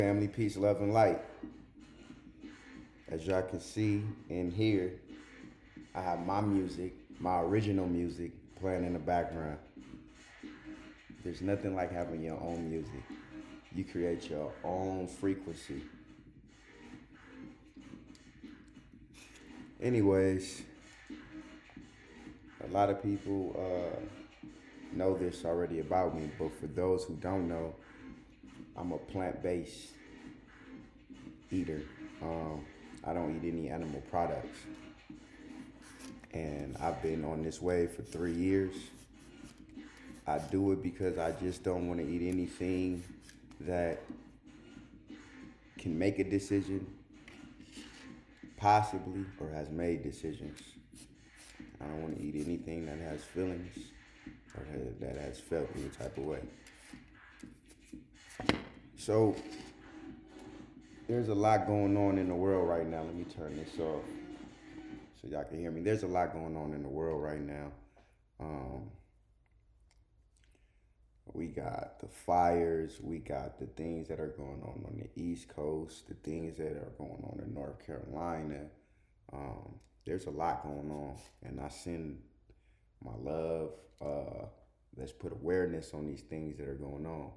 Family, peace, love, and light. As y'all can see and hear, I have my music, my original music, playing in the background. There's nothing like having your own music. You create your own frequency. Anyways, a lot of people know this already about me, but for those who don't know, I'm a plant-based eater. I don't eat any animal products. And I've been on this way for 3 years. I do it because I just don't want to eat anything that can make a decision, possibly, or has made decisions. I don't want to eat anything that has feelings or that has felt any type of way. So, there's a lot going on in the world right now. Let me turn this off so y'all can hear me. There's a lot going on in the world right now. We got the fires, we got the things that are going on the East Coast, the things that are going on in North Carolina. There's a lot going on, and I send my love. Let's put awareness on these things that are going on.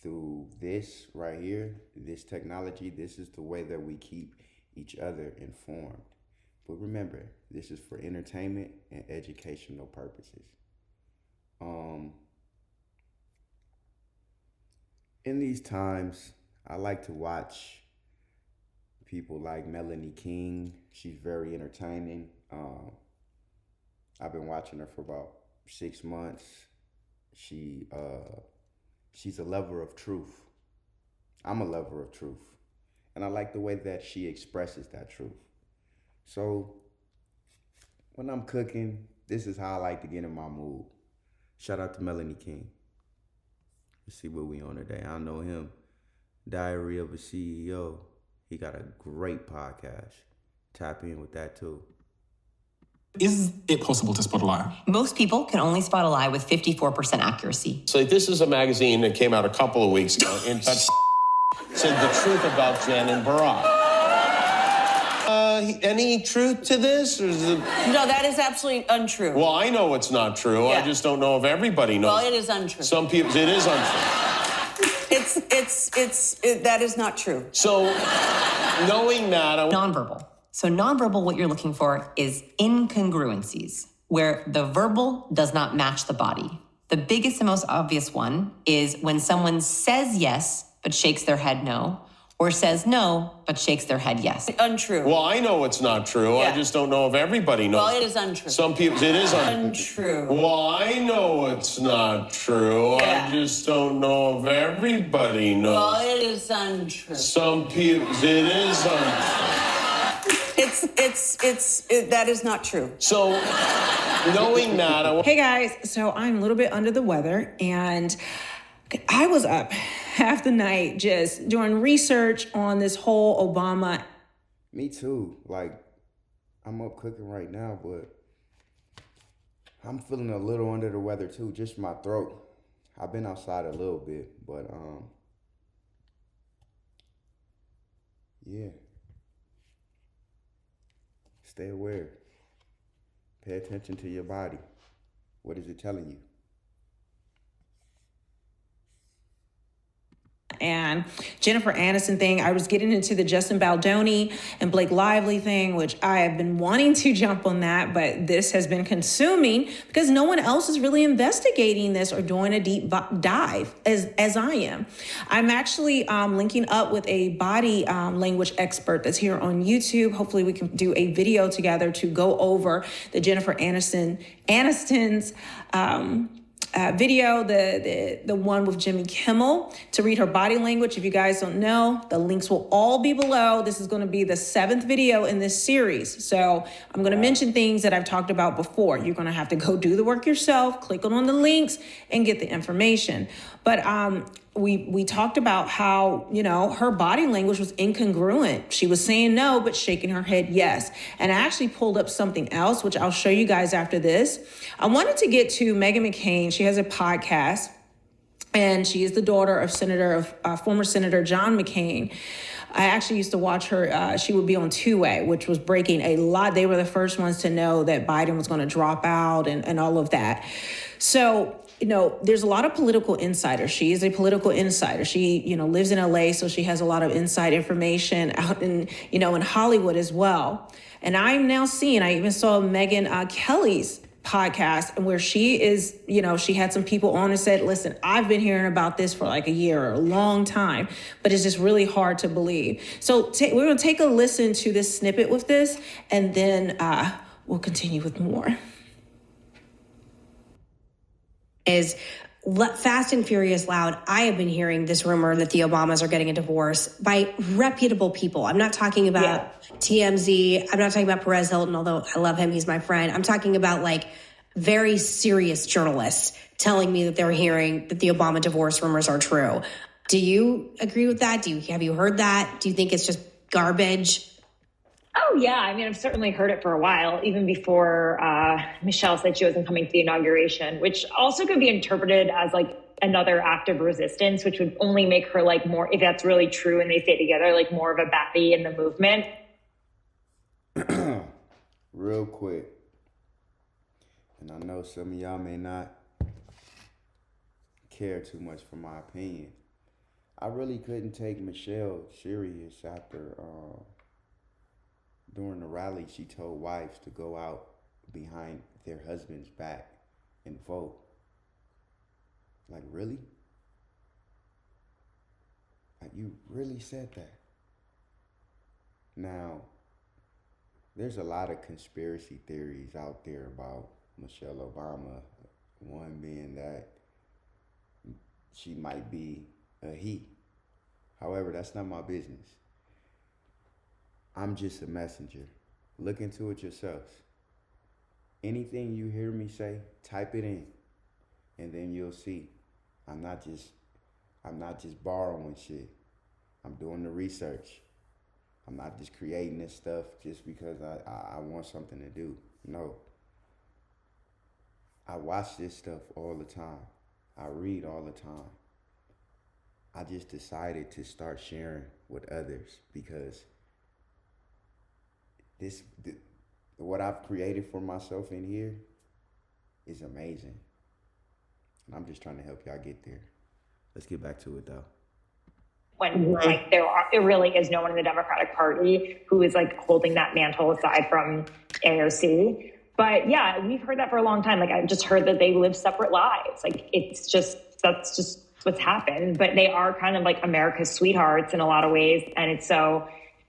Through this right here, this technology, this is the way that we keep each other informed. But remember, this is for entertainment and educational purposes. In these times, I like to watch people like Melanie King. She's very entertaining. I've been watching her for about 6 months. She's a lover of truth. I'm a lover of truth. And I like the way that she expresses that truth. So when I'm cooking, this is how I like to get in my mood. Shout out to Melanie King. Let's see what we on today. I know him. Diary of a CEO. He got a great podcast. Tap in with that too. Is it possible to spot a lie? Most people can only spot a lie with 54% accuracy. So this is a magazine that came out a couple of weeks ago and said the truth about Jen and Barack. Any truth to this? Or is it... No, that is absolutely untrue. Well, I know it's not true. Yeah. I just don't know if everybody knows. Well, it is untrue. Some people, it is untrue. That is not true. So, knowing that... Nonverbal. So nonverbal, what you're looking for is incongruencies, where the verbal does not match the body. The biggest and most obvious one is when someone says yes, but shakes their head no, or says no, but shakes their head yes. Untrue. Well, I know it's not true. Yeah. I just don't know if everybody knows. Well, it is untrue. Some people, it is untrue. Untrue. Well, I know it's not true. Yeah. I just don't know if everybody knows. Well, it is untrue. Some people, it is untrue. That is not true. So, knowing that... Hey guys, so I'm a little bit under the weather, and I was up half the night just doing research on this whole Obama. Me too. Like, I'm up cooking right now, but I'm feeling a little under the weather too, just my throat. I've been outside a little bit, but yeah. Stay aware. Pay attention to your body. What is it telling you? And Jennifer Aniston thing, I was getting into the Justin Baldoni and Blake Lively thing, which I have been wanting to jump on that, but this has been consuming because no one else is really investigating this or doing a deep dive as I am. I'm actually linking up with a body language expert that's here on YouTube. Hopefully we can do a video together to go over the Jennifer Aniston's video, the one with Jimmy Kimmel, to read her body language. If you guys don't know, the links will all be below. This is going to be the 7th video in this series. So I'm going to mention things that I've talked about before. You're going to have to go do the work yourself, click on the links, and get the information. But we talked about how, you know, her body language was incongruent. She was saying no, but shaking her head yes. And I actually pulled up something else, which I'll show you guys after this. I wanted to get to Meghan McCain. She has a podcast. And she is the daughter of former Senator John McCain. I actually used to watch her. She would be on two-way, which was breaking a lot. They were the first ones to know that Biden was going to drop out and all of that. So, there's a lot of political insiders. She is a political insider. She, lives in LA, so she has a lot of inside information out in Hollywood as well. And I'm now seeing, I even saw Megyn Kelly's podcast, and where she is, she had some people on and said, listen, I've been hearing about this for like a year or a long time, but it's just really hard to believe. So we're going to take a listen to this snippet with this, and then we'll continue with more. Is fast and furious loud. I have been hearing this rumor that the Obamas are getting a divorce by reputable people. I'm not talking about TMZ. I'm not talking about Perez Hilton, although I love him. He's my friend. I'm talking about like very serious journalists telling me that they're hearing that the Obama divorce rumors are true. Do you agree with that? Have you heard that? Do you think it's just garbage? Oh, yeah. I mean, I've certainly heard it for a while, even before Michelle said she wasn't coming to the inauguration, which also could be interpreted as like another act of resistance, which would only make her like more, if that's really true and they stay together, like more of a baddie in the movement. Real quick, and I know some of y'all may not care too much for my opinion. I really couldn't take Michelle serious after during the rally, she told wives to go out behind their husband's back and vote. Like, really? Like, you really said that? Now, there's a lot of conspiracy theories out there about Michelle Obama. One being that she might be a he. However, that's not my business. I'm just a messenger. Look into it yourselves. Anything you hear me say, type it in, and then you'll see. I'm not just borrowing shit. I'm doing the research. I'm not just creating this stuff just because I want something to do. No. I watch this stuff all the time. I read all the time. I just decided to start sharing with others because what I've created for myself in here is amazing. And I'm just trying to help y'all get there. Let's get back to it though. When like there really is no one in the Democratic Party who is like holding that mantle aside from AOC. But yeah, we've heard that for a long time. Like I've just heard that they live separate lives. Like that's just what's happened. But they are kind of like America's sweethearts in a lot of ways. And it's so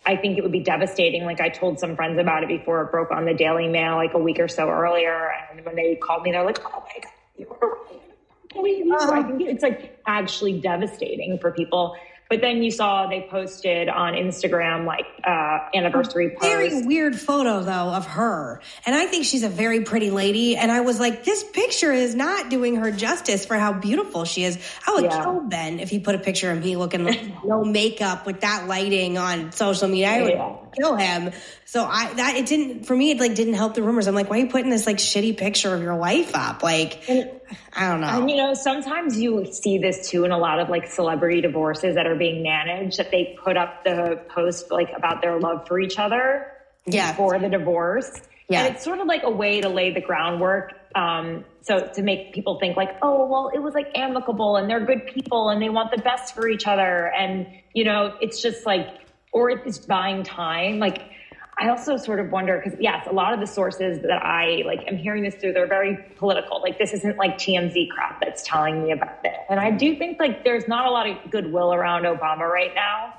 I think it would be devastating. Like I told some friends about it before it broke on the Daily Mail like a week or so earlier. And when they called me, they're like, oh my God, you were right. I think it's like actually devastating for people. But then you saw they posted on Instagram like anniversary post. Very weird photo though of her, and I think she's a very pretty lady. And I was like, this picture is not doing her justice for how beautiful she is. I would kill Ben if he put a picture of me looking like no makeup with that lighting on social media. I would kill him. So it didn't help the rumors. I'm like, why are you putting this like shitty picture of your wife up? Like, I don't know. And sometimes you see this too in a lot of like celebrity divorces that are being managed, that they put up the post like about their love for each other before the divorce. Yeah. And it's sort of like a way to lay the groundwork. So to make people think like, oh, well, it was like amicable and they're good people and they want the best for each other. And, it's just like, or it's buying time. Like, I also sort of wonder, because yes, a lot of the sources that I am hearing this through, they're very political. Like this isn't like TMZ crap that's telling me about this. And I do think like there's not a lot of goodwill around Obama right now,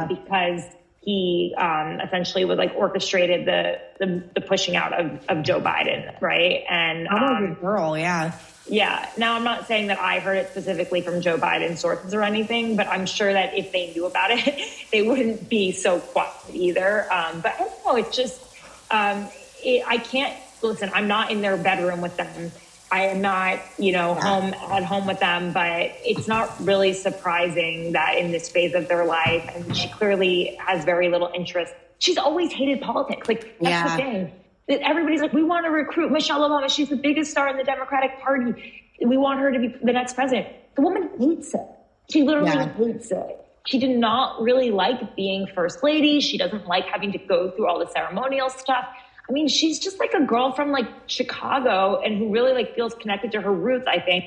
because he essentially was like orchestrated the pushing out of Joe Biden, right? And good girl, yeah. Yeah. Now, I'm not saying that I heard it specifically from Joe Biden sources or anything, but I'm sure that if they knew about it, they wouldn't be so quiet either. But I don't know. It's just, I can't, listen, I'm not in their bedroom with them. I am not, at home with them, but it's not really surprising that in this phase of their life, and she clearly has very little interest. She's always hated politics. Like, that's the thing. Everybody's like, we want to recruit Michelle Obama. She's the biggest star in the Democratic Party. We want her to be the next president. The woman hates it. She literally hates it. She did not really like being first lady. She doesn't like having to go through all the ceremonial stuff. I mean, she's just like a girl from like Chicago and who really like feels connected to her roots, I think.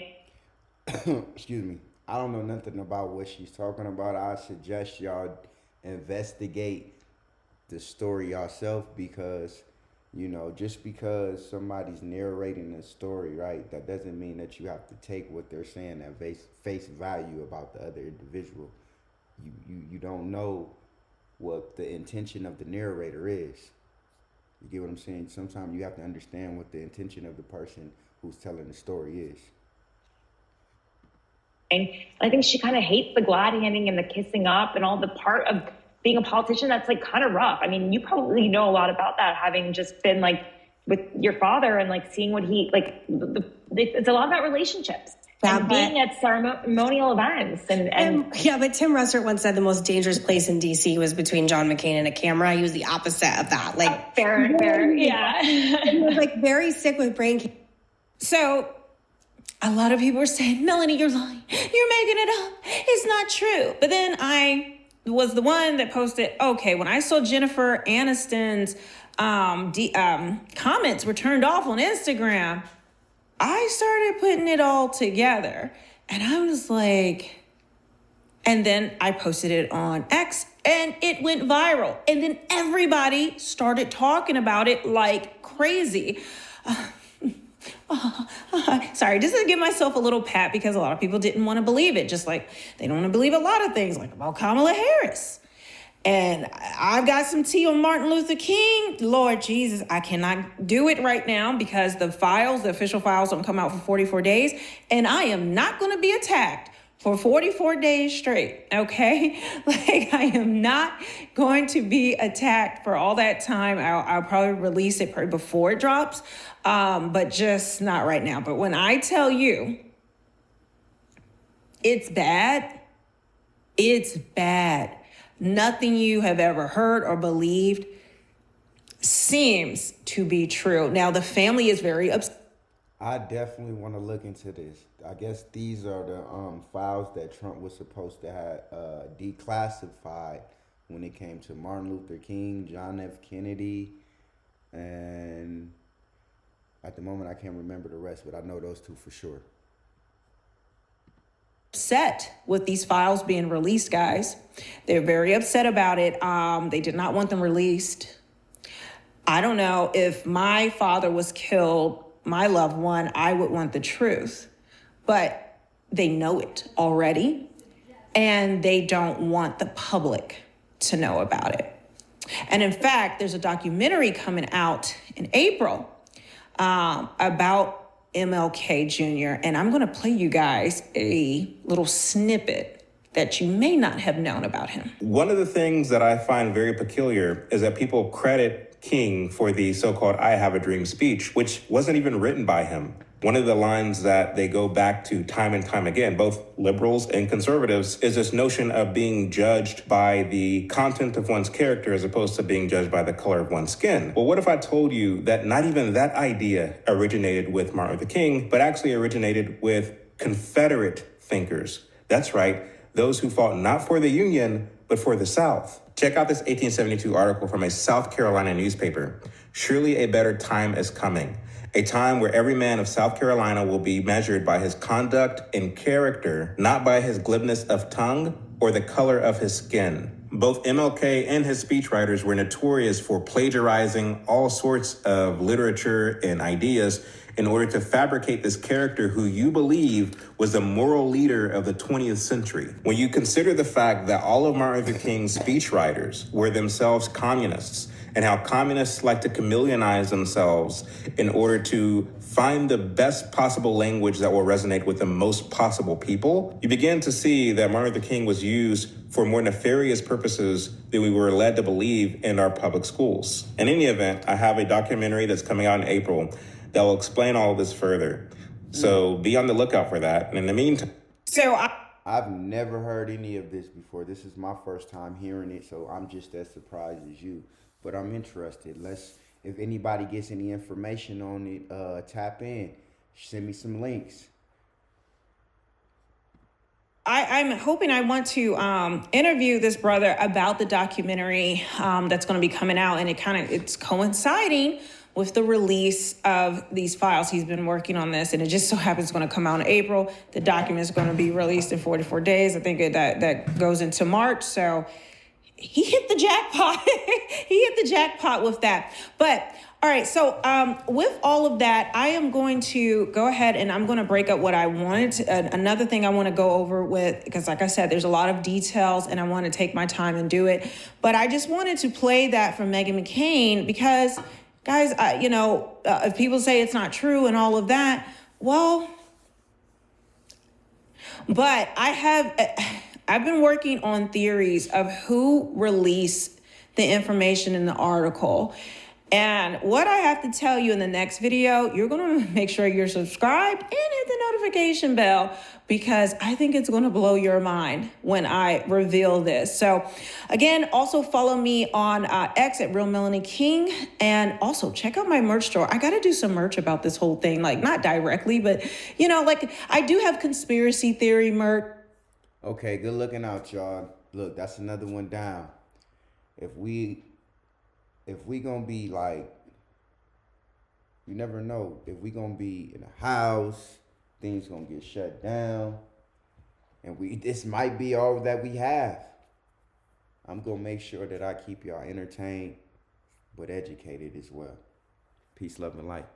Excuse me. I don't know nothing about what she's talking about. I suggest y'all investigate the story yourself, because, you know, just because somebody's narrating a story, right, that doesn't mean that you have to take what they're saying at face value about the other individual. You don't know what the intention of the narrator is. You get what I'm saying? Sometimes you have to understand what the intention of the person who's telling the story is. And I think she kind of hates the glad handing and the kissing up and all the part of being a politician that's like kind of rough. I mean, you probably know a lot about that, having just been like with your father and like seeing what he like. It's a lot about relationships and being at ceremonial events. And yeah, but Tim Russert once said the most dangerous place in DC was between John McCain and a camera. He was the opposite of that. Like fair, yeah. He was like very sick with brain cancer. So a lot of people were saying, Melanie, you're lying. You're making it up. It's not true. But then I was the one that posted, okay, when I saw Jennifer Aniston's comments were turned off on Instagram, I started putting it all together. And I was like, and then I posted it on X and it went viral. And then everybody started talking about it like crazy. Sorry, just to give myself a little pat, because a lot of people didn't want to believe it, just like they don't want to believe a lot of things, like about Kamala Harris. And I've got some tea on Martin Luther King. Lord Jesus, I cannot do it right now because the official files don't come out for 44 days. And I am not going to be attacked for 44 days straight, okay? Like, I am not going to be attacked for all that time. I'll probably release it before it drops, but just not right now. But when I tell you it's bad, it's bad. Nothing you have ever heard or believed seems to be true. Now, the family is very upset. I definitely want to look into this. I guess these are the files that Trump was supposed to have declassified when it came to Martin Luther King, John F. Kennedy, and at the moment I can't remember the rest, but I know those two for sure. Upset with these files being released, guys. They're very upset about it. They did not want them released. I don't know, if my father was killed, my loved one, I would want the truth. But they know it already, and they don't want the public to know about it. And in fact, there's a documentary coming out in April about MLK Jr., and I'm going to play you guys a little snippet that you may not have known about him. One of the things that I find very peculiar is that people credit King for the so-called I Have a Dream speech, which wasn't even written by him. One of the lines that they go back to time and time again, both liberals and conservatives, is this notion of being judged by the content of one's character as opposed to being judged by the color of one's skin. Well, what if I told you that not even that idea originated with Martin Luther King, but actually originated with Confederate thinkers? That's right, those who fought not for the Union, but for the South. Check out this 1872 article from a South Carolina newspaper. Surely a better time is coming. A time where every man of South Carolina will be measured by his conduct and character, not by his glibness of tongue or the color of his skin. Both MLK and his speechwriters were notorious for plagiarizing all sorts of literature and ideas in order to fabricate this character who you believe was the moral leader of the 20th century. When you consider the fact that all of Martin Luther King's speechwriters were themselves communists, and how communists like to chameleonize themselves in order to find the best possible language that will resonate with the most possible people, you begin to see that Martin Luther King was used for more nefarious purposes than we were led to believe in our public schools. In any event, I have a documentary that's coming out in April that will explain all of this further. So be on the lookout for that. And in the meantime... I've never heard any of this before. This is my first time hearing it, so I'm just as surprised as you. But I'm interested. If anybody gets any information on it, tap in. Send me some links. I'm hoping I want to interview this brother about the documentary that's going to be coming out, and it's coinciding with the release of these files. He's been working on this, and it just so happens it's going to come out in April. The document is going to be released in 44 days. I think that goes into March. So he hit the jackpot. He hit the jackpot with that. But all right, so with all of that, I am going to go ahead and I'm going to break up what I wanted. Another thing I want to go over with, because like I said, there's a lot of details and I want to take my time and do it. But I just wanted to play that from Meghan McCain because, guys, if people say it's not true and all of that, well, but I've been working on theories of who released the information in the article. And what I have to tell you in the next video, you're going to make sure you're subscribed and hit the notification bell because I think it's going to blow your mind when I reveal this. So again, also follow me on X at Real Melanie King. And also check out my merch store. I got to do some merch about this whole thing, like not directly, but I do have conspiracy theory merch. Okay, good looking out, y'all. Look, that's another one down. If we gonna be like, you never know. If we gonna be in a house, things gonna get shut down, and this might be all that we have. I'm gonna make sure that I keep y'all entertained, but educated as well. Peace, love, and light.